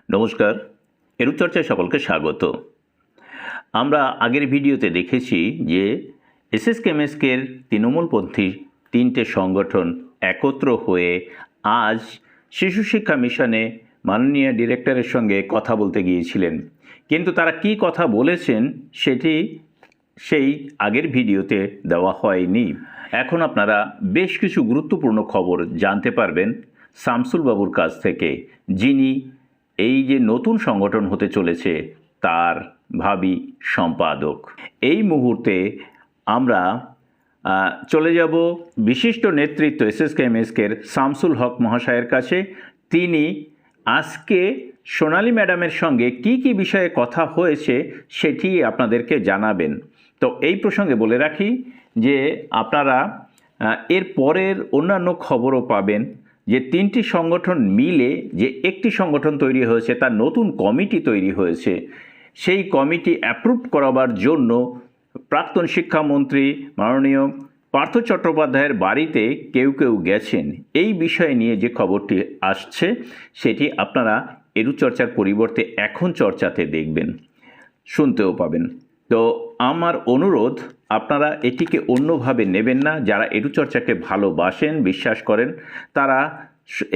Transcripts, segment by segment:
নমস্কার, এডুচর্চায় সকলকে স্বাগত। আমরা আগের ভিডিওতে দেখেছি যে এসএসকেএমএসকের তৃণমূলপন্থী 3টে সংগঠন একত্র হয়ে আজ শিশু শিক্ষা মিশনে মাননীয় ডিরেক্টরের সঙ্গে কথা বলতে গিয়েছিলেন, কিন্তু তারা কি কথা বলেছেন সেটি সেই আগের ভিডিওতে দেওয়া হয়নি। এখন আপনারা বেশ কিছু গুরুত্বপূর্ণ খবর জানতে পারবেন শামসুল বাবুর কাছ থেকে, যিনি এই যে নতুন সংগঠন হতে চলেছে তার ভাবী সম্পাদক। এই মুহূর্তে আমরা চলে যাব বিশিষ্ট নেতৃত্ব এসএসকেএমএসকের শামসুল হক মহাশয়ের কাছে। তিনি আজকে সোনালী ম্যাডামের সঙ্গে কি কি বিষয়ে কথা হয়েছে সেটি আপনাদেরকে জানাবেন। তো এই প্রসঙ্গে বলে রাখি যে আপনারা এর পরের অন্যান্য খবরও পাবেন যে 3টি সংগঠন মিলে যে একটি সংগঠন তৈরি হয়েছে, তার নতুন কমিটি তৈরি হয়েছে। সেই কমিটি অ্যাপ্রুভ করাবার জন্য প্রাক্তন শিক্ষামন্ত্রী মাননীয় পার্থ চট্টোপাধ্যায়ের বাড়িতে কেউ কেউ গেছেন। এই বিষয় নিয়ে যে খবরটি আসছে সেটি আপনারা এডুচর্চার পরিবর্তে এখন চর্চাতে দেখবেন, শুনতেও পাবেন। তো আমার অনুরোধ, আপনারা এটিকে অন্যভাবে নেবেন না। যারা এডুচর্চাকে ভালোবাসেন, বিশ্বাস করেন, তারা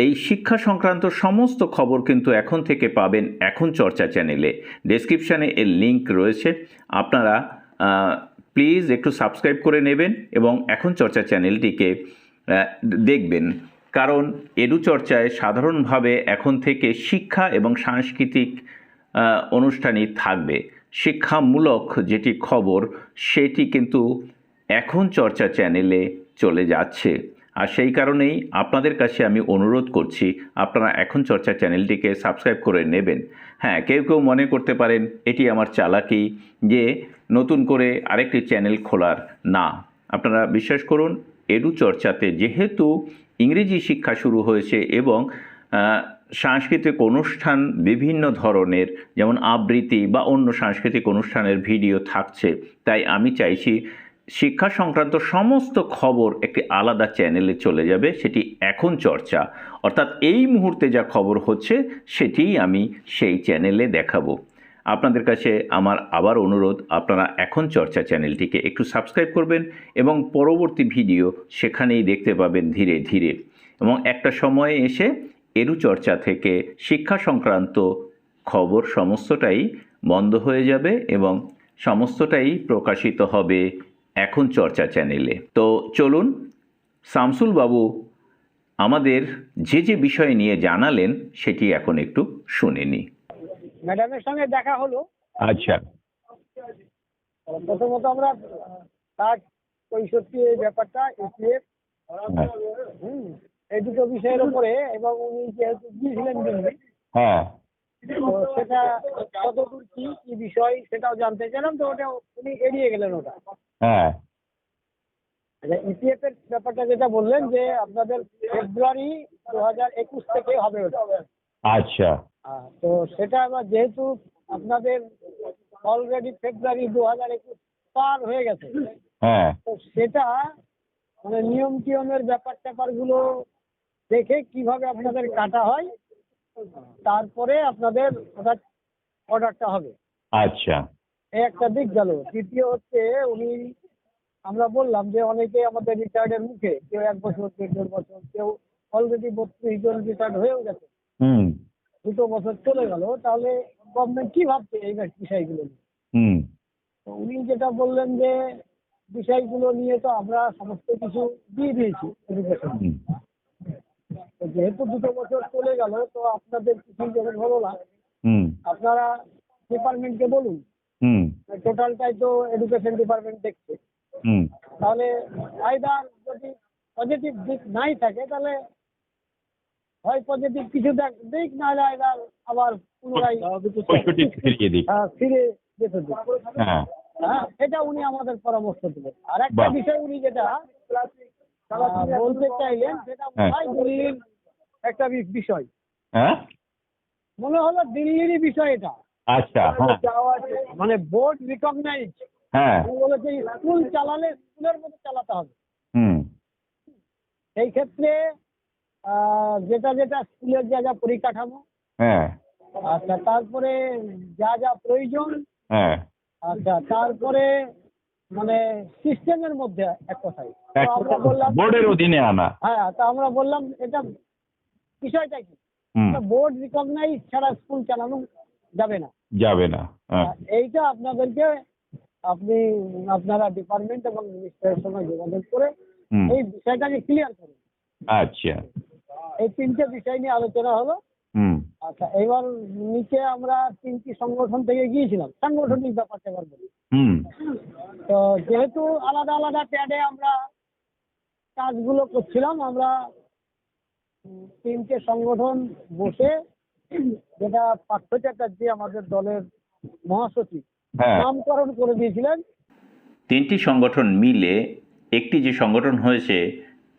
এই শিক্ষা সংক্রান্ত সমস্ত খবর কিন্তু এখন থেকে পাবেন এখন চর্চা চ্যানেলে। ডেসক্রিপশানে এর লিঙ্ক রয়েছে, আপনারা প্লিজ একটু সাবস্ক্রাইব করে নেবেন এবং এখন চর্চা চ্যানেলটিকে দেখবেন। কারণ এডুচর্চায় সাধারণভাবে এখন থেকে শিক্ষা এবং সাংস্কৃতিক অনুষ্ঠানই থাকবে। শিক্ষামূলক যেটি খবর সেটি কিন্তু এখন চর্চা চ্যানেলে চলে যাচ্ছে। আর সেই কারণেই আপনাদের কাছে আমি অনুরোধ করছি আপনারা এখন চর্চা চ্যানেলটিকে সাবস্ক্রাইব করে নেবেন। হ্যাঁ, কেউ কেউ মনে করতে পারেন এটি আমার চালাকি যে নতুন করে আরেকটি চ্যানেল খোলার। না, আপনারা বিশ্বাস করুন, এডুচর্চাতে যেহেতু ইংরেজি শিক্ষা শুরু হয়েছে এবং সাংস্কৃতিক অনুষ্ঠান বিভিন্ন ধরনের, যেমন আবৃত্তি বা অন্য সাংস্কৃতিক অনুষ্ঠানের ভিডিও থাকছে, তাই আমি চাইছি শিক্ষা সংক্রান্ত সমস্ত খবর একটি আলাদা চ্যানেলে চলে যাবে, সেটি এখন চর্চা। অর্থাৎ এই মুহূর্তে যা খবর হচ্ছে সেটিই আমি সেই চ্যানেলে দেখাবো। আপনাদের কাছে আমার আবার অনুরোধ, আপনারা এখন চর্চা চ্যানেলটিকে একটু সাবস্ক্রাইব করবেন এবং পরবর্তী ভিডিও সেখানেই দেখতে পাবেন ধীরে ধীরে। এবং একটা সময়ে এসে এডুচর্চা থেকে শিক্ষা সংক্রান্ত খবর সমস্তটাই বন্ধ হয়ে যাবে এবং সমস্তটাই প্রকাশিত হবে এখন চর্চা চ্যানেলে। তো চলুন, শামসুল বাবু আমাদের যে যে বিষয় নিয়ে জানালেন সেটি এখন একটু শুনে নিই। ম্যাডামের সঙ্গে দেখা হলো। আচ্ছা, প্রথমত আমরা তার কৈশোরী এই ব্যাপারটা এই দুটো বিষয়ের উপরে, এবং উনি যেহেতু গিয়েছিলেন দিল্লি, হ্যাঁ, তো সেটা কতদূর কি কি বিষয় সেটাও জানতে চাইলাম। তো ওটা উনি এড়িয়ে গেলেন ওটা। হ্যাঁ, ইপিএফ এর ব্যাপারটা যেটা বললেন যে আপনাদের ফেব্রুয়ারি 2021 থেকে হবে ওটা। আচ্ছা, তো সেটা আবার যেহেতু আপনাদের অলরেডি ফেব্রুয়ারি 2021 পার হয়ে গেছে, হ্যাঁ, তো সেটা মানে নিয়ম টিয়মের ব্যাপার গুলো দেখে কিভাবে আপনাদের কাটা হয়, তারপরে আপনাদের অর্ডারটা হবে। আচ্ছা, এই একটা দিক গেল। দ্বিতীয় হচ্ছে, উনি আমরা বললাম যে অনেকে আমাদের রিটায়ার্ডের মুখে, কেউ 1 বছর, কেউ 1.5 বছর, কেউ অলরেডি 32 জন রিটায়ার্ড হয়েও গেছে, 2 বছর চলে গেল, তাহলে গভর্নমেন্ট কি ভাবছে এই বিষয়গুলো নিয়ে? তো উনি যেটা বললেন যে বিষয়গুলো নিয়ে তো আমরা সমস্ত কিছু দিয়ে দিয়েছি এডুকেশন। তো যেহেতু 2 বছর চলে গেল, তো আপনাদের কিছু যখন হলো না, আপনারা ডিপার্টমেন্টকে বলুন, টোটালটাই তো এডুকেশন ডিপার্টমেন্ট দেখছে, তাহলে আইদার যদি পজিটিভ দিক নাই থাকে তাহলে হয় পজিটিভ কিছু দিক, নাহলে আইদার আবার পুনরায় ফিরে যেতে দিক। হ্যাঁ, এটা উনি আমাদের পরামর্শ দিলেন। আর একটা বিষয় উনি যেটা বলতে চাইলেন সেটা মনে হয় দিল্লির একটা বিষয়, মনে হলো দিল্লিরই বিষয় এটা। আচ্ছা, মানে বোর্ড রিকগনাইজ, বলেছে স্কুল চালালে স্কুলের মতো চালাতে হবে। সেই ক্ষেত্রে যেটা যেটা স্কুলের যা যা পরিকাঠামো, আচ্ছা, তারপরে যা যা প্রয়োজন, হ্যাঁ, আচ্ছা, তারপরে মানে সিস্টেমের মধ্যে এক কথায় তো আমরা বললাম, বোর্ডের অধীনে আনা। হ্যাঁ, তা আমরা বললাম এটা বিষয়টা কি, হুম, বোর্ড রিকগনাইজ ছাড়া স্কুল চালানো যাবে না। যাবে না। হ্যাঁ, এইটা আপনাদেরকে আপনারা ডিপার্টমেন্ট এবং মিনিস্টারের সঙ্গে যোগাযোগ করে হুম, এই বিষয়টাকে ক্লিয়ার করুন। আচ্ছা, এই তিনটে বিষয় নিয়ে আলোচনা হলো। হুম, আচ্ছা, এবার নিচে আমরা 3টি সংগঠন থেকে গিয়েছিলাম, সাংগঠনিক ব্যাপারটা এবার বলি। হুম, তো যেহেতু আলাদা আলাদা প্যাডে আমরা কাজগুলো করছিলাম, আমরা 3টে সংগঠন বসে, যেটা পার্থ চ্যাটার্জি আমাদের দলের মহাসচিব হ্যাঁ, নামকরণ করে দিয়েছিলেন। 3টি সংগঠন মিলে একটি যে সংগঠন হয়েছে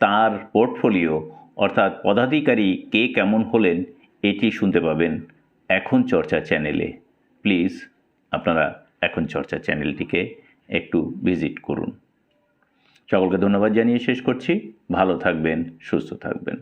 তার পোর্টফোলিও অর্থাৎ পদাধিকারী কে কেমন হলেন এটি শুনতে পাবেন এখন চর্চা চ্যানেলে। প্লিজ আপনারা এখন চর্চা চ্যানেলটিকে একটু ভিজিট করুন। সকলকে ধন্যবাদ জানিয়ে শেষ করছি। ভালো থাকবেন, সুস্থ থাকবেন।